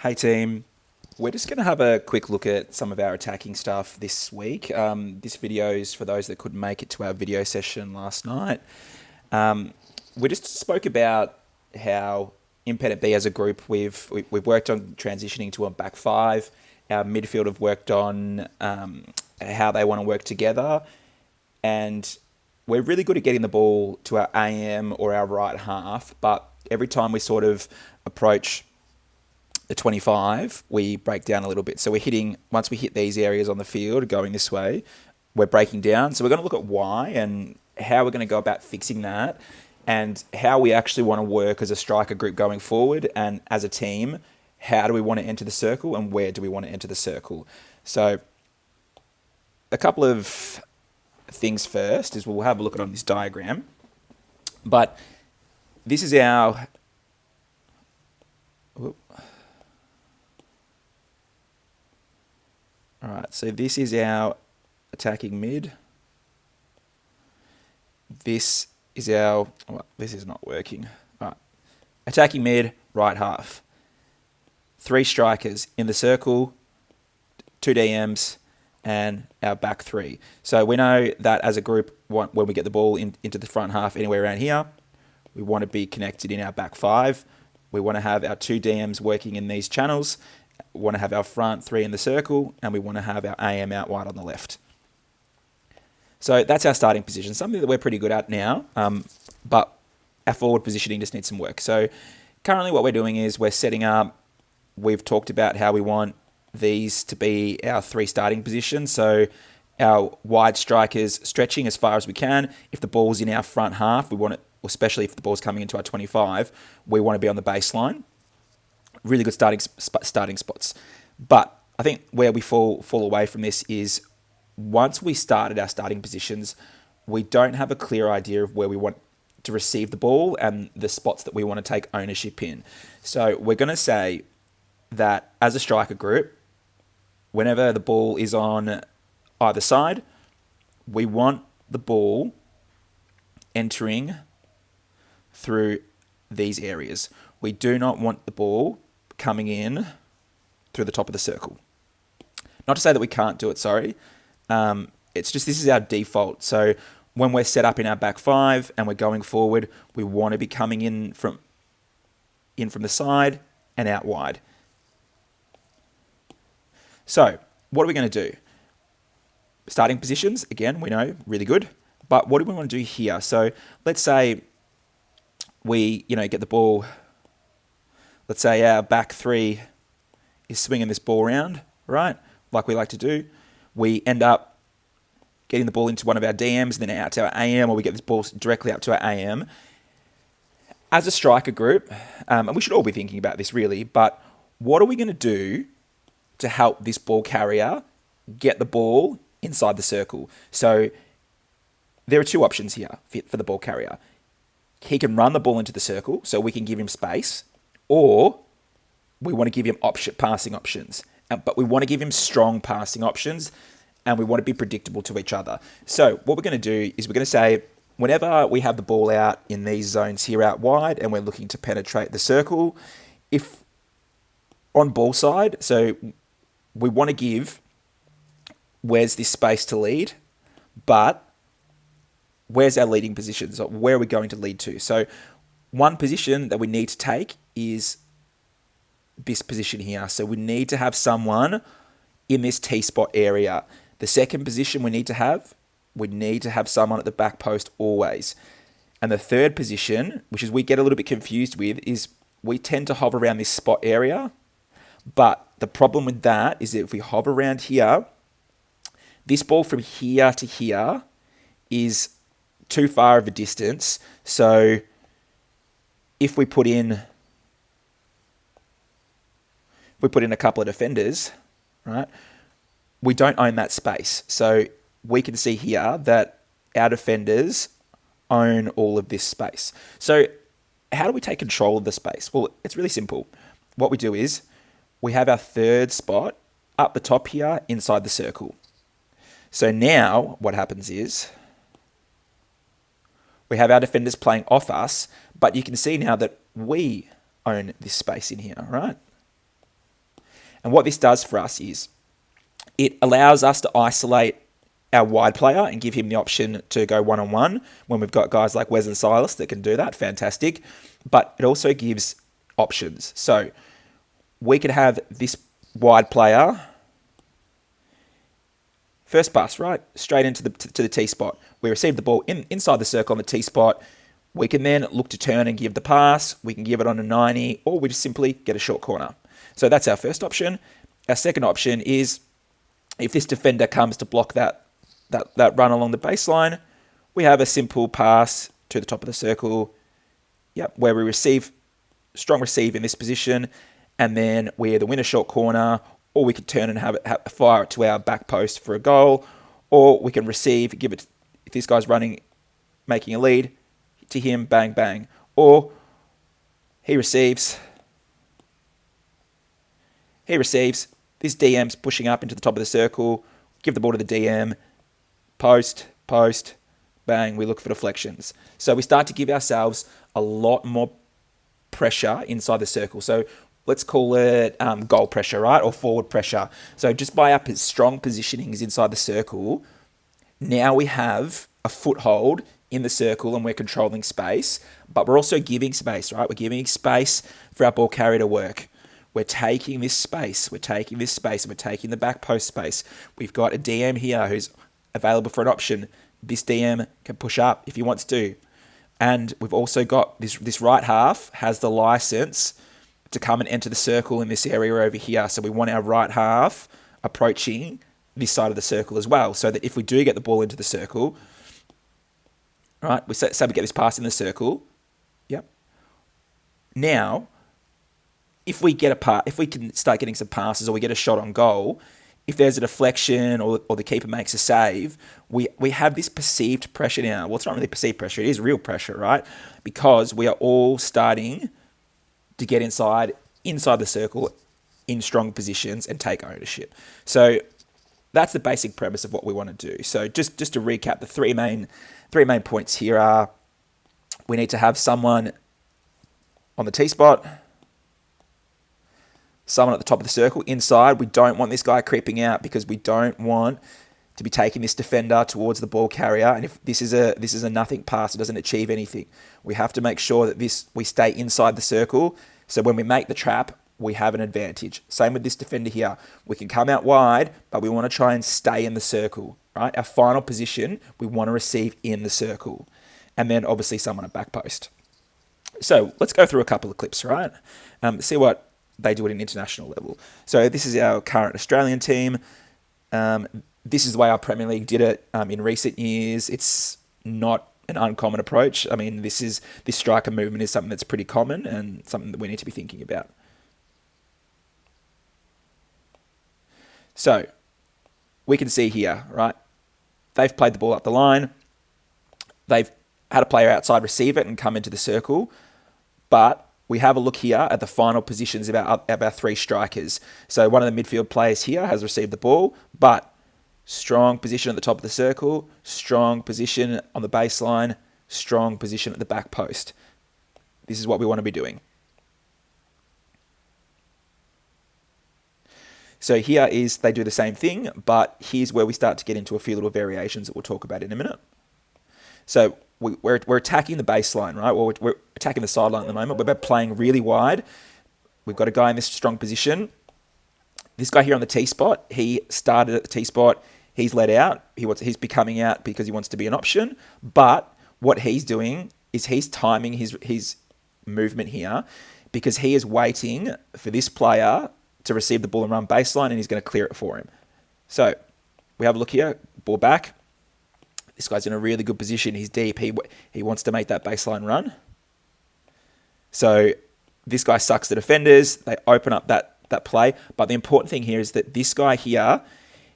Hey team, we're just going to have a quick look at some of our attacking stuff this week. This video is for those that couldn't make it to our video session last night. We just spoke about how in Pen B as a group we've worked on transitioning to a back five. Our midfield have worked on how they want to work together, and we're really good at getting the ball to our AM or our right half. But every time we sort of approach the 25, we break down a little bit. So we're hitting, once we hit these areas on the field going this way, we're breaking down. So we're going to look at why and how we're going to go about fixing that, and how we actually want to work as a striker group going forward, and as a team, how do we want to enter the circle and where do we want to enter the circle. So a couple of things first is we'll have a look at on this diagram. But this is our... All right, so this is our attacking mid. This is our... Well, this is not working. All right. Attacking mid, right half. 3 strikers in the circle, 2 DMs, and our back 3. So we know that as a group, when we get the ball into the front half anywhere around here, we want to be connected in our back 5. We want to have our 2 DMs working in these channels. We want to have our front 3 in the circle, and we want to have our AM out wide on the left. So that's our starting position, something that we're pretty good at now, but our forward positioning just needs some work. So currently what we're doing is we're setting up, we've talked about how we want these to be our 3 starting positions. So our wide strikers stretching as far as we can. If the ball's in our front half, we want it, especially if the ball's coming into our 25, we want to be on the baseline. Really good starting spots. But I think where we fall away from this is once we started our starting positions, we don't have a clear idea of where we want to receive the ball and the spots that we want to take ownership in. So we're going to say that as a striker group, whenever the ball is on either side, we want the ball entering through these areas. We do not want the ball coming in through the top of the circle. Not to say that we can't do it, sorry. It's just this is our default. So when we're set up in our back 5 and we're going forward, we want to be coming in from the side and out wide. So what are we going to do? Starting positions, again, we know, really good. But what do we want to do here? So let's say we, get the ball. Let's say our back 3 is swinging this ball around, right? Like we like to do. We end up getting the ball into one of our DMs, then out to our AM, or we get this ball directly up to our AM. As a striker group, and we should all be thinking about this really, but what are we going to do to help this ball carrier get the ball inside the circle? So there are 2 options here for the ball carrier. He can run the ball into the circle, so we can give him space, or we want to give him passing options. But we want to give him strong passing options, and we want to be predictable to each other. So what we're going to do is we're going to say, whenever we have the ball out in these zones here out wide, and we're looking to penetrate the circle, if on ball side, so we want to give, where's this space to lead, but where's our leading position? So where are we going to lead to? So one position that we need to take is this position here. So we need to have someone in this T-spot area. The second position we need to have someone at the back post always. And the third position, which is we get a little bit confused with, is we tend to hover around this spot area. But the problem with that is that if we hover around here, this ball from here to here is too far of a distance. So if we put in a couple of defenders, right, we don't own that space. So we can see here that our defenders own all of this space. So how do we take control of the space? Well, it's really simple. What we do is we have our third spot up the top here inside the circle. So now what happens is we have our defenders playing off us, but you can see now that we own this space in here, right? And what this does for us is it allows us to isolate our wide player and give him the option to go one-on-one when we've got guys like Wes and Silas that can do that. Fantastic. But it also gives options. So we could have this wide player, first pass, right? Straight into the T spot. We receive the ball inside the circle on the T spot. We can then look to turn and give the pass. We can give it on a 90, or we just simply get a short corner. So that's our first option. Our second option is if this defender comes to block that run along the baseline, we have a simple pass to the top of the circle, where we strong receive in this position, and then we either win a short corner, or we could turn and have fire it to our back post for a goal, or we can receive, give it, if this guy's running, making a lead, to him, bang, bang. Or he receives, this DM's pushing up into the top of the circle, give the ball to the DM, post, bang, we look for deflections. So we start to give ourselves a lot more pressure inside the circle. So let's call it goal pressure, right? Or forward pressure. So just by our strong positionings inside the circle, now we have a foothold in the circle and we're controlling space, but we're also giving space, right? We're giving space for our ball carrier to work. We're taking this space, and we're taking the back post space. We've got a DM here who's available for an option. This DM can push up if he wants to. And we've also got this right half has the license to come and enter the circle in this area over here. So we want our right half approaching this side of the circle as well, so that if we do get the ball into the circle, right, we say we get this pass in the circle, now, if we can start getting some passes or we get a shot on goal, if there's a deflection or the keeper makes a save, we have this perceived pressure now. Well, it's not really perceived pressure, it is real pressure, right? Because we are all starting to get inside the circle in strong positions and take ownership. So that's the basic premise of what we want to do. So just to recap, the three main points here are: we need to have someone on the T-spot, someone at the top of the circle inside. We don't want this guy creeping out because we don't want to be taking this defender towards the ball carrier. And if this is a nothing pass, it doesn't achieve anything. We have to make sure that we stay inside the circle. So when we make the trap, we have an advantage. Same with this defender here. We can come out wide, but we want to try and stay in the circle, right? Our final position, we want to receive in the circle. And then obviously someone at back post. So let's go through a couple of clips, right? See what they do at an international level. So this is our current Australian team. This is the way our Premier League did it in recent years. It's not an uncommon approach. I mean, this striker movement is something that's pretty common and something that we need to be thinking about. So we can see here, right? They've played the ball up the line. They've had a player outside receive it and come into the circle. But we have a look here at the final positions of our three strikers. So one of the midfield players here has received the ball, but strong position at the top of the circle, strong position on the baseline, strong position at the back post. This is what we want to be doing. So here is, they do the same thing, but here's where we start to get into a few little variations that we'll talk about in a minute. So we're attacking the baseline, right? Well, we're attacking the sideline at the moment. We're playing really wide. We've got a guy in this strong position. This guy here on the T-spot, he started at the T-spot. He's let out. He's becoming out because he wants to be an option. But what he's doing is he's timing his movement here because he is waiting for this player to receive the ball and run baseline, and he's going to clear it for him. So we have a look here. Ball back. This guy's in a really good position. He's deep. He wants to make that baseline run. So this guy sucks the defenders. They open up that play. But the important thing here is that this guy here,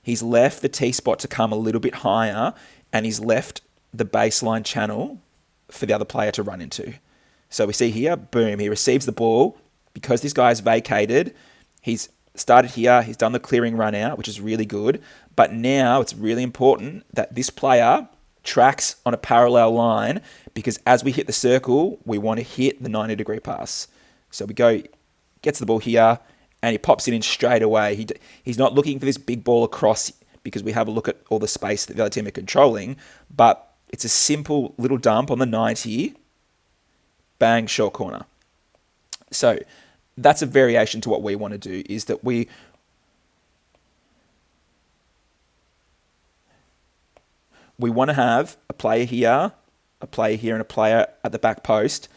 he's left the T-spot to come a little bit higher, and he's left the baseline channel for the other player to run into. So we see here, boom, he receives the ball. Because this guy is vacated, he's started here. He's done the clearing run out, which is really good. But now it's really important that this player tracks on a parallel line, because as we hit the circle, we want to hit the 90-degree pass. So we go, gets the ball here, and he pops it in straight away. He's not looking for this big ball across because we have a look at all the space that the other team are controlling, but it's a simple little dump on the 90, bang, short corner. So that's a variation to what we want to do, is that we want to have a player here, and a player at the back post,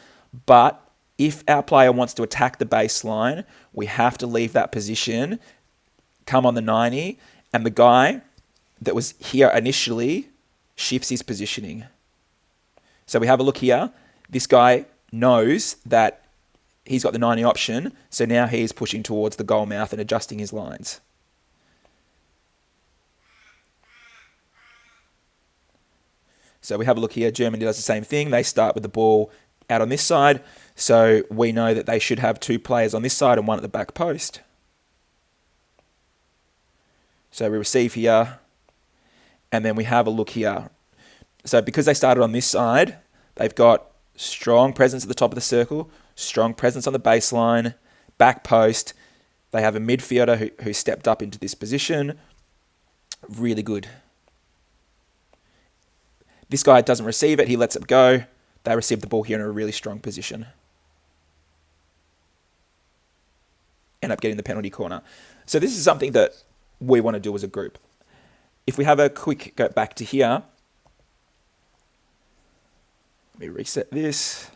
but if our player wants to attack the baseline, we have to leave that position, come on the 90, and the guy that was here initially shifts his positioning. So we have a look here. This guy knows that he's got the 90 option, so now he's pushing towards the goal mouth and adjusting his lines. So we have a look here. Germany does the same thing. They start with the ball out on this side. So we know that they should have two players on this side and one at the back post. So we receive here. And then we have a look here. So because they started on this side, they've got strong presence at the top of the circle, strong presence on the baseline, back post. They have a midfielder who stepped up into this position. Really good. This guy doesn't receive it. He lets it go. They receive the ball here in a really strong position. End up getting the penalty corner. So this is something that we want to do as a group. If we have a quick go back to here, let me reset this.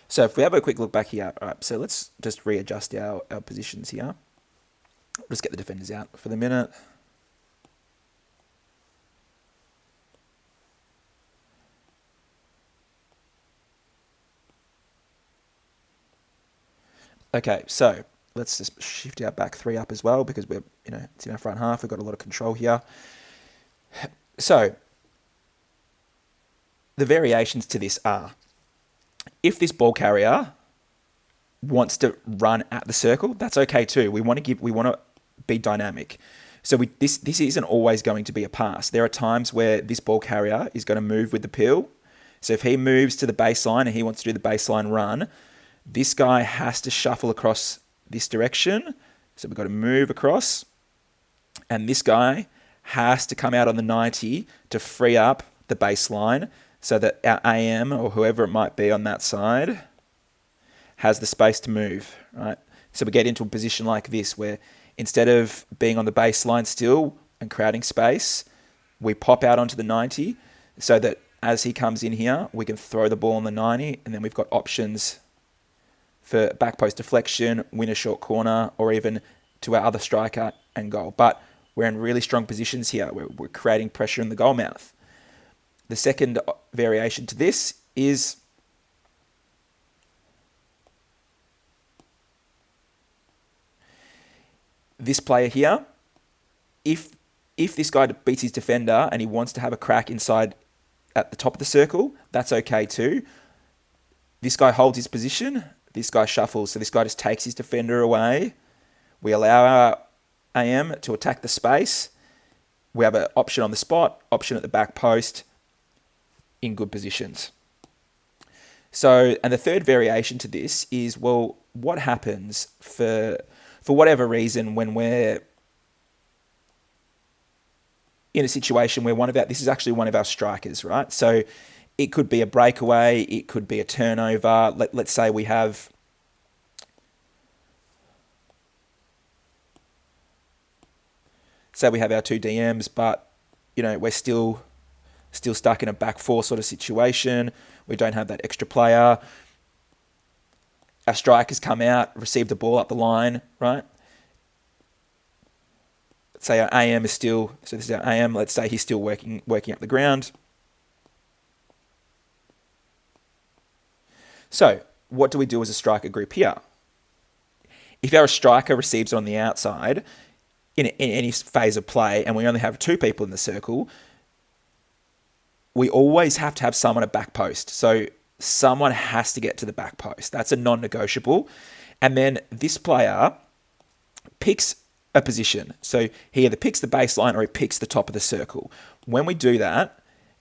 So if we have a quick look back here, all right, so let's just readjust our positions here. Just get the defenders out for the minute. Okay, so let's just shift our back three up as well, because we're, it's in our front half. We've got a lot of control here. So the variations to this are, if this ball carrier wants to run at the circle, that's okay too. We want to be dynamic. So this isn't always going to be a pass. There are times where this ball carrier is going to move with the pill. So if he moves to the baseline and he wants to do the baseline run, this guy has to shuffle across this direction. So we've got to move across. And this guy has to come out on the 90 to free up the baseline so that our AM or whoever it might be on that side has the space to move, right? So we get into a position like this where instead of being on the baseline still and crowding space, we pop out onto the 90 so that as he comes in here, we can throw the ball on the 90, and then we've got options for back post deflection, win a short corner, or even to our other striker and goal. But we're in really strong positions here. We're creating pressure in the goal mouth. The second variation to this is this player here. If this guy beats his defender and he wants to have a crack inside at the top of the circle, that's okay too. This guy holds his position. This guy shuffles. So this guy just takes his defender away. We allow our AM to attack the space. We have an option on the spot, option at the back post, in good positions. So, and the third variation to this is, well, what happens for whatever reason when we're in a situation where this is actually one of our strikers, right? So it could be a breakaway, it could be a turnover. Let's say we have our two DMs, but we're still stuck in a back four sort of situation. We don't have that extra player. Our strikers come out, receive the ball up the line, right? Let's say our AM is still, so this is our AM, let's say he's still working up the ground. So what do we do as a striker group here? If our striker receives it on the outside in any phase of play and we only have two people in the circle, we always have to have someone at back post. So someone has to get to the back post. That's a non-negotiable. And then this player picks a position. So he either picks the baseline or he picks the top of the circle. When we do that,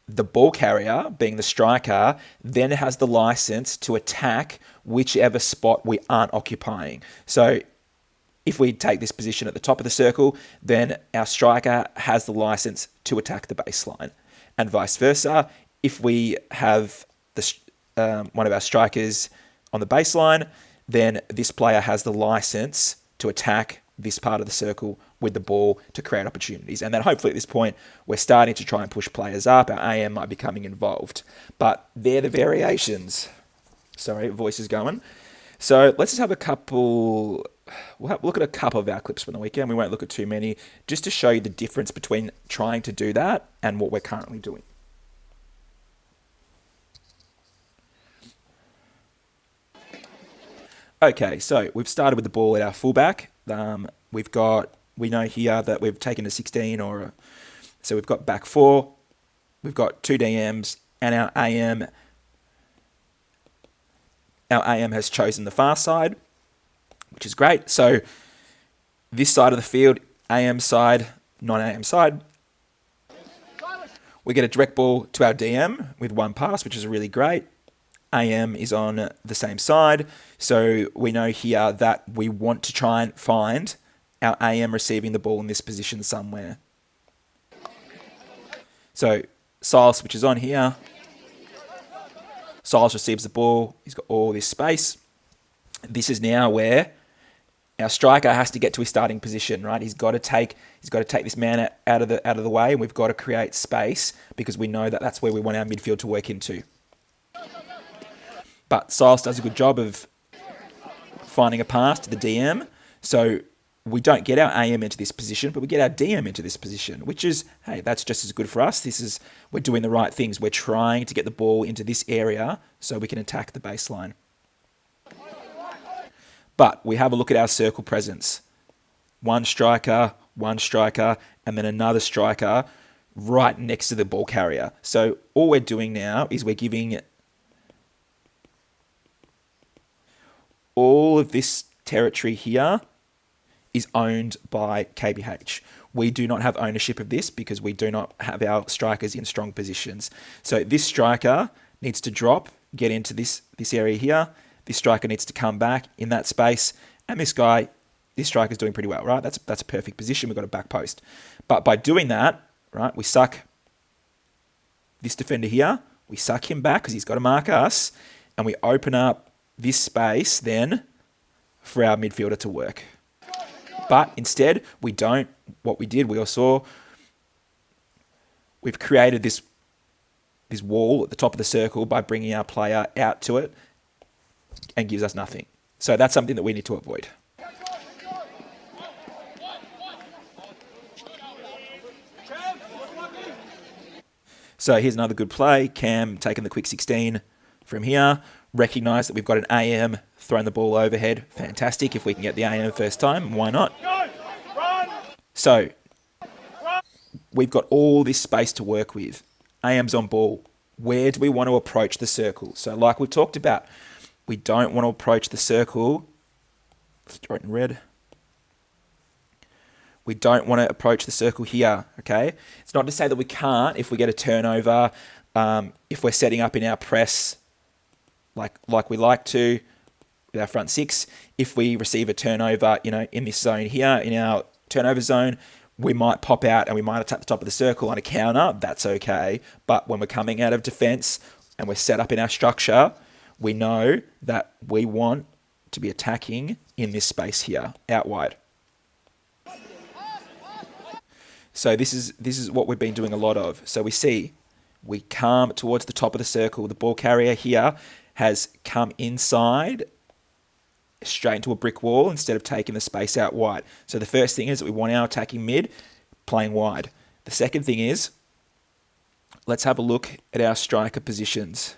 the ball carrier, being the striker, then has the license to attack whichever spot we aren't occupying. So if we take this position at the top of the circle, then our striker has the license to attack the baseline. And vice versa, if we have one of our strikers on the baseline, then this player has the license to attack this part of the circle with the ball to create opportunities. And then hopefully at this point, we're starting to try and push players up. Our AM might be becoming involved. But they're the variations. Sorry, voice is going. So let's just have a couple... We'll look at a couple of our clips from the weekend. We won't look at too many, just to show you the difference between trying to do that and what we're currently doing. Okay, so we've started with the ball at our fullback. We know here that we've taken a 16 so we've got back four, we've got two DMs, and our AM has chosen the far side, which is great. So this side of the field, AM side, non-AM side, we get a direct ball to our DM with one pass, which is really great. AM is on the same side, so we know here that we want to try and find our AM receiving the ball in this position somewhere. So Silas switches on here. Silas receives the ball. He's got all this space. This is now where our striker has to get to his starting position, right? He's got to take this man out of the way, and we've got to create space because we know that that's where we want our midfield to work into. But Silas does a good job of finding a pass to the DM. So we don't get our AM into this position, but we get our DM into this position, which is, hey, that's just as good for us. We're doing the right things. We're trying to get the ball into this area so we can attack the baseline. But we have a look at our circle presence. One striker, and then another striker right next to the ball carrier. So all we're doing now is we're giving all of this territory here is owned by KBH. We do not have ownership of this because we do not have our strikers in strong positions. So this striker needs to drop, get into this area here. This striker needs to come back in that space. And this striker's doing pretty well, right? That's a perfect position. We've got a back post. But by doing that, right, we suck this defender here. We suck him back because he's got to mark us. And we open up this space then for our midfielder to work. But instead, we don't. What we did, we all saw, we've created this wall at the top of the circle by bringing our player out to it and gives us nothing. So that's something that we need to avoid. So here's another good play. Cam taking the quick 16 from here. Recognise that we've got an AM throwing the ball overhead. Fantastic. If we can get the AM first time, why not? So we've got all this space to work with. AM's on ball. Where do we want to approach the circle? So like we talked about, we don't want to approach the circle. Let's draw it in red. We don't want to approach the circle here, okay? It's not to say that we can't if we get a turnover, if we're setting up in our press like we like to with our front six. If we receive a turnover, in this zone here, in our turnover zone, we might pop out and we might attack the top of the circle on a counter. That's okay. But when we're coming out of defense and we're set up in our structure, we know that we want to be attacking in this space here, out wide. So this is what we've been doing a lot of. So we come towards the top of the circle. The ball carrier here has come inside straight into a brick wall instead of taking the space out wide. So the first thing is that we want our attacking mid playing wide. The second thing is, let's have a look at our striker positions,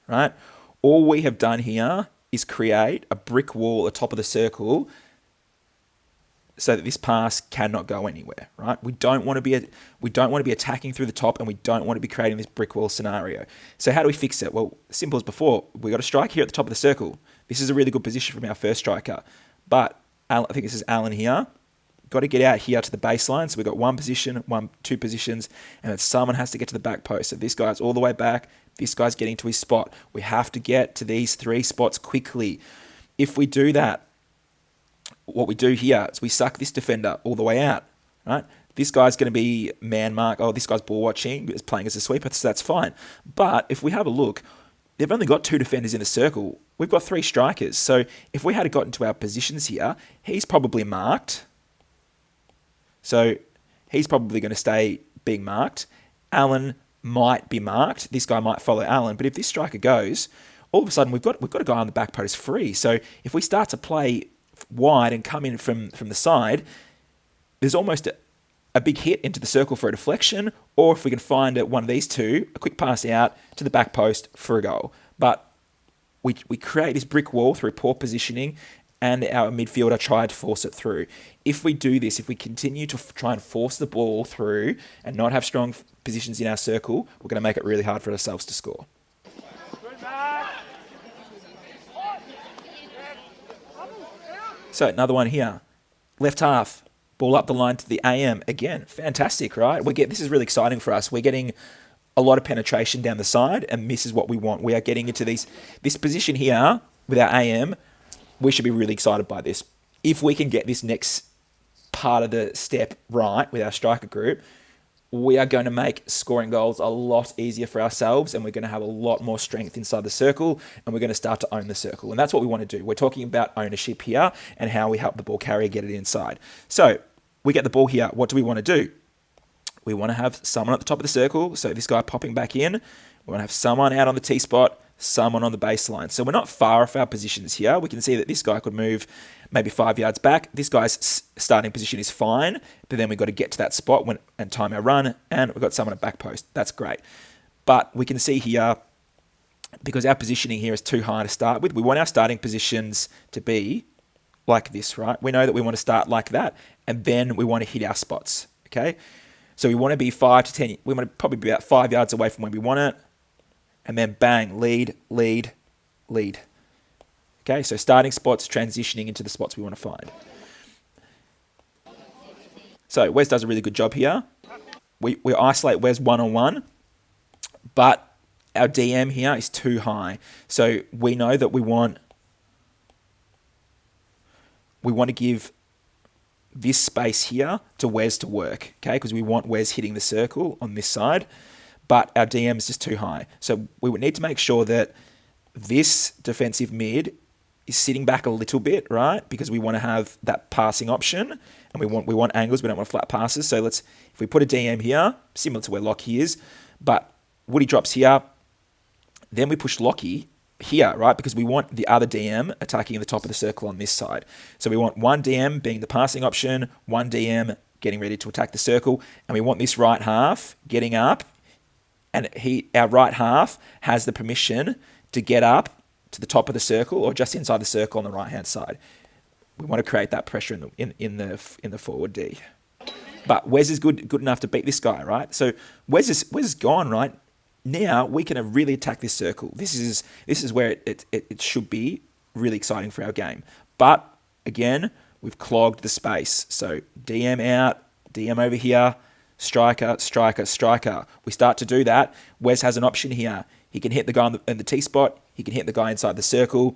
right? All we have done here is create a brick wall at the top of the circle so that this pass cannot go anywhere, right? We don't want to be attacking through the top, and we don't want to be creating this brick wall scenario. So how do we fix it? Well, simple as before. We got a strike here at the top of the circle. This is a really good position from our first striker. But I think this is Alan here. Got to get out here to the baseline. So we've got one position, two positions, and then someone has to get to the back post. So this guy's all the way back. This guy's getting to his spot. We have to get to these 3 spots quickly. If we do that, what we do here is we suck this defender all the way out, right? This guy's going to be man mark. Oh, this guy's ball watching, is playing as a sweeper, so that's fine. But if we have a look, they've only got 2 defenders in the circle. We've got 3 strikers. So if we had gotten to our positions here, he's probably marked. So he's probably going to stay being marked. Alan might be marked. This guy might follow Alan. But if this striker goes, all of a sudden we've got a guy on the back post free. So if we start to play wide and come in from the side, there's almost a big hit into the circle for a deflection, or if we can find one of these two, a quick pass out to the back post for a goal. But we create this brick wall through poor positioning, and our midfielder tried to force it through. If we do this, if we continue to try and force the ball through and not have strong positions in our circle, we're going to make it really hard for ourselves to score. So another one here, left half, ball up the line to the AM. Again, fantastic, right? This is really exciting for us. We're getting a lot of penetration down the side, and this is what we want. We are getting into this position here with our AM. We should be really excited by this. If we can get this next part of the step right with our striker group, we are going to make scoring goals a lot easier for ourselves, and we're going to have a lot more strength inside the circle, and we're going to start to own the circle. And that's what we want to do. We're talking about ownership here and how we help the ball carrier get it inside. So we get the ball here. What do we want to do? We want to have someone at the top of the circle. So this guy popping back in. We want to have someone out on the T-spot, someone on the baseline. So we're not far off our positions here. We can see that this guy could move maybe 5 yards back. This guy's starting position is fine, but then we've got to get to that spot and time our run, and we've got someone at back post. That's great. But we can see here, because our positioning here is too high to start with, we want our starting positions to be like this, right? We know that we want to start like that, and then we want to hit our spots, okay? So we want to be 5 to 10, we want to probably be about 5 yards away from where we want it, and then bang, lead, lead, lead. Okay, so starting spots, transitioning into the spots we want to find. So Wes does a really good job here. We isolate Wes one-on-one, but our DM here is too high. So we know that we want to give this space here to Wes to work, okay? Because we want Wes hitting the circle on this side, but our DM is just too high. So we would need to make sure that this defensive mid is sitting back a little bit, right? Because we want to have that passing option, and we want angles. We don't want flat passes. So if we put a DM here, similar to where Lockie is, but Woody drops here, then we push Lockie here, right? Because we want the other DM attacking at the top of the circle on this side. So we want one DM being the passing option, one DM getting ready to attack the circle, and we want this right half getting up, and our right half has the permission to get up to the top of the circle or just inside the circle on the right hand side. We want to create that pressure in the forward D. But Wes is good enough to beat this guy, right? So Wes is gone, right? Now we can really attack this circle. This is where it should be really exciting for our game. But again, we've clogged the space. So DM out, DM over here, striker, striker, striker. We start to do that. Wes has an option here. He can hit the guy in the T-spot. He can hit the guy inside the circle.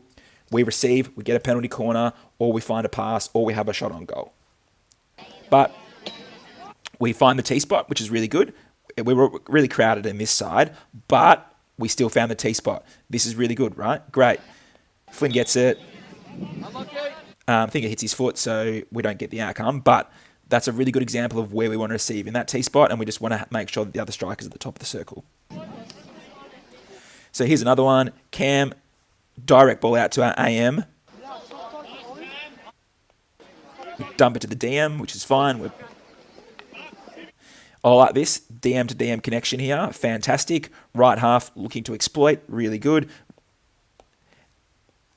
We receive, we get a penalty corner, or we find a pass, or we have a shot on goal. But we find the T-spot, which is really good. We were really crowded in this side, but we still found the T-spot. This is really good, right? Great. Flynn gets it. I think it hits his foot, so we don't get the outcome. But that's a really good example of where we want to receive in that T-spot, and we just want to make sure that the other striker's at the top of the circle. So here's another one. Cam, direct ball out to our AM. We dump it to the DM, which is fine. I like this. DM to DM connection here. Fantastic. Right half looking to exploit. Really good.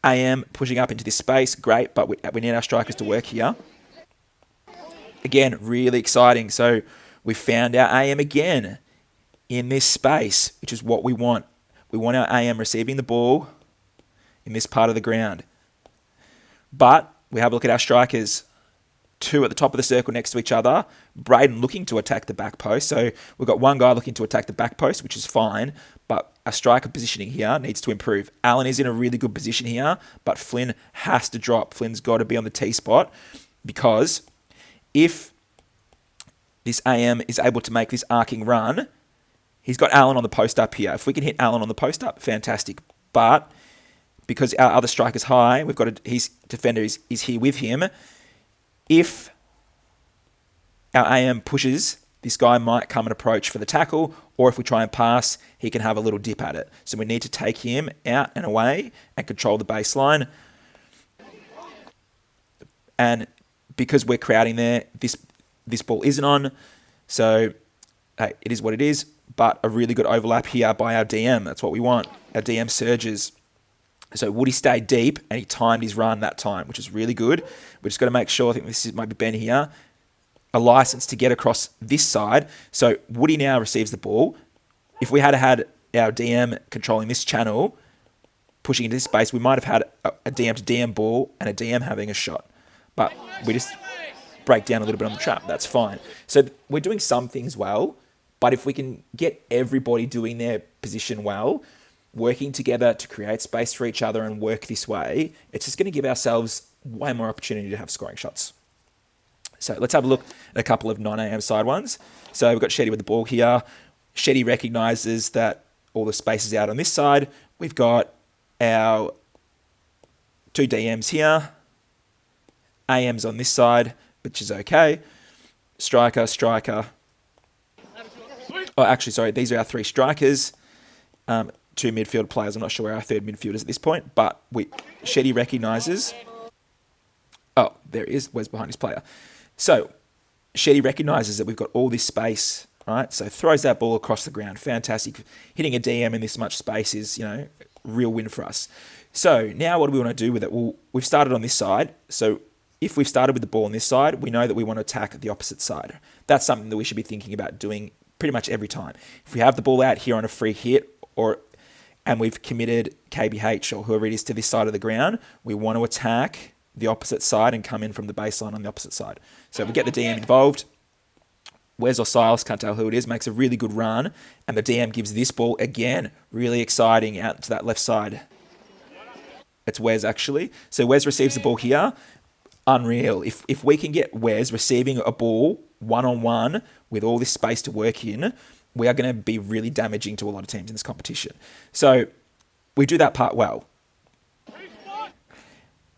AM pushing up into this space. Great, but we need our strikers to work here. Again, really exciting. So we found our AM again in this space, which is what we want. We want our AM receiving the ball in this part of the ground. But we have a look at our strikers. 2 at the top of the circle next to each other. Braden looking to attack the back post. So we've got one guy looking to attack the back post, which is fine. But our striker positioning here needs to improve. Alan is in a really good position here, but Flynn has to drop. Flynn's got to be on the T spot, because if this AM is able to make this arcing run, he's got Alan on the post up here. If we can hit Alan on the post up, fantastic. But because our other striker's high, we've got his defender is here with him. If our AM pushes, this guy might come and approach for the tackle, or if we try and pass, he can have a little dip at it. So we need to take him out and away and control the baseline. And because we're crowding there, this ball isn't on. So hey, it is what it is, but a really good overlap here by our DM. That's what we want. Our DM surges. So Woody stayed deep and he timed his run that time, which is really good. We're just got to make sure, I think this might be Ben here, a license to get across this side. So Woody now receives the ball. If we had had our DM controlling this channel, pushing into this space, we might have had a DM to DM ball and a DM having a shot. But we just break down a little bit on the trap. That's fine. So we're doing some things well, but if we can get everybody doing their position well, working together to create space for each other and work this way, it's just going to give ourselves way more opportunity to have scoring shots. So let's have a look at a couple of 9am side ones. So we've got Shetty with the ball here. Shetty recognises that all the space is out on this side. We've got our 2 DMs here. AM's on this side, which is okay. Striker. Oh, actually, sorry, these are our 3 strikers. 2 midfield players. I'm not sure where our 3rd midfield is at this point, but Shetty recognises. Oh, there he is. Where's behind his player? So Shetty recognises that we've got all this space, right? So throws that ball across the ground. Fantastic. Hitting a DM in this much space is, real win for us. So now what do we want to do with it? Well, we've started on this side. So if we've started with the ball on this side, we know that we want to attack the opposite side. That's something that we should be thinking about doing pretty much every time. If we have the ball out here on a free hit and we've committed KBH or whoever it is to this side of the ground, we want to attack the opposite side and come in from the baseline on the opposite side. So we get the DM involved. Wes or Silas, can't tell who it is, makes a really good run, and the DM gives this ball, again, really exciting, out to that left side. It's Wes, actually. So Wes receives the ball here. Unreal. If we can get Wes receiving a ball one-on-one with all this space to work in, we are going to be really damaging to a lot of teams in this competition. So we do that part well.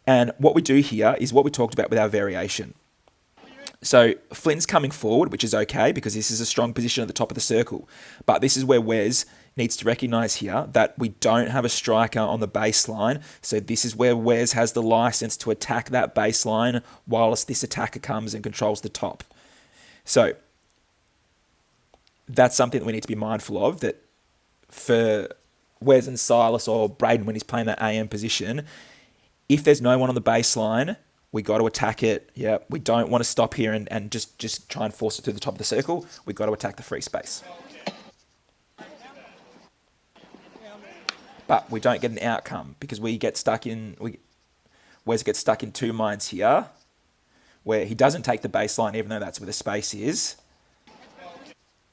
And what we do here is what we talked about with our variation. So Flynn's coming forward, which is okay because this is a strong position at the top of the circle. But this is where Wes needs to recognise here that we don't have a striker on the baseline. So this is where Wes has the license to attack that baseline whilst this attacker comes and controls the top. So that's something that we need to be mindful of, that for Wes and Silas or Braden when he's playing that AM position, if there's no one on the baseline, we got to attack it. Yeah, we don't want to stop here and just try and force it through the top of the circle. We got to attack the free space. But we don't get an outcome because we get stuck in. Wes gets stuck in 2 minds here, where he doesn't take the baseline, even though that's where the space is,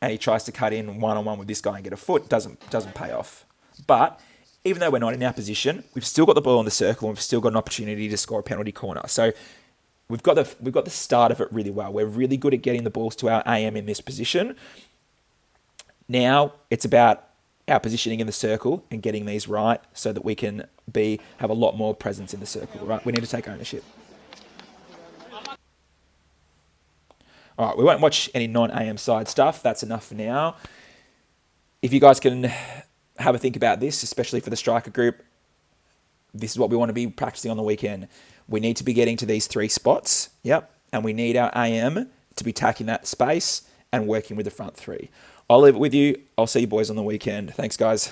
and he tries to cut in one-on-one with this guy and get a foot. Doesn't pay off. But even though we're not in our position, we've still got the ball in the circle and we've still got an opportunity to score a penalty corner. So we've got the start of it really well. We're really good at getting the balls to our AM in this position. Now it's about our positioning in the circle and getting these right so that we can have a lot more presence in the circle, right? We need to take ownership. All right, we won't watch any non-AM side stuff. That's enough for now. If you guys can have a think about this, especially for the striker group, this is what we want to be practicing on the weekend. We need to be getting to these 3 spots, and we need our AM to be tackling that space and working with the front 3. I'll leave it with you. I'll see you boys on the weekend. Thanks, guys.